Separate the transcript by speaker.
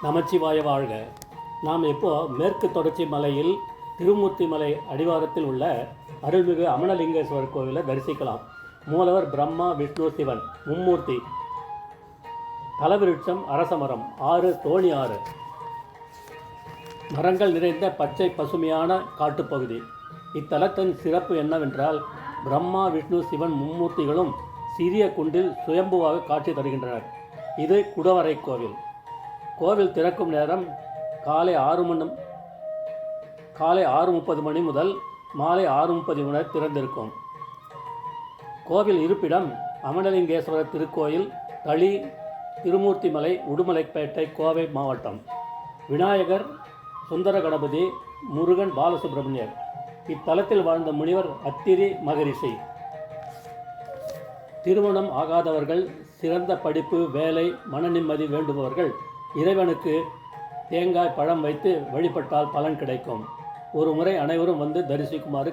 Speaker 1: நமச்சிவாய வாழ்க. நாம் இப்போ மேற்கு தொடர்ச்சி மலையில் திருமூர்த்தி மலை அடிவாரத்தில் உள்ள அருள்மிகு அமனலிங்கேஸ்வரர் கோவிலை தரிசிக்கலாம். மூலவர் பிரம்மா, விஷ்ணு, சிவன் மும்மூர்த்தி. தலவிருட்சம் அரசமரம், தோணி ஆறு. மரங்கள் நிறைந்த பச்சை பசுமையான காட்டுப்பகுதி. இத்தலத்தின் சிறப்பு என்னவென்றால், பிரம்மா, விஷ்ணு, சிவன் மும்மூர்த்திகளும் சிறிய குண்டில் சுயம்புவாக காட்சி தருகின்றனர். இது குடவரை கோவில். கோவில் திறக்கும் நேரம் காலை 6:30 மணி முதல் மாலை 6:30 வரை திறந்திருக்கும். கோவில் இருப்பிடம் அமனலிங்கேஸ்வரர் திருக்கோயில், தளி, திருமூர்த்திமலை, உடுமலைப்பேட்டை, கோவை மாவட்டம். விநாயகர், சுந்தர கணபதி, முருகன், பாலசுப்பிரமணியர். இத்தலத்தில் வாழ்ந்த முனிவர் அத்திரி மகரிஷி. திருமணம் ஆகாதவர்கள், சிறந்த படிப்பு, வேலை, மன நிம்மதி வேண்டுபவர்கள் இறைவனுக்கு தேங்காய், பழம் வைத்து வழிபட்டால் பலன் கிடைக்கும். ஒரு முறை அனைவரும் வந்து தரிசிக்குமாறு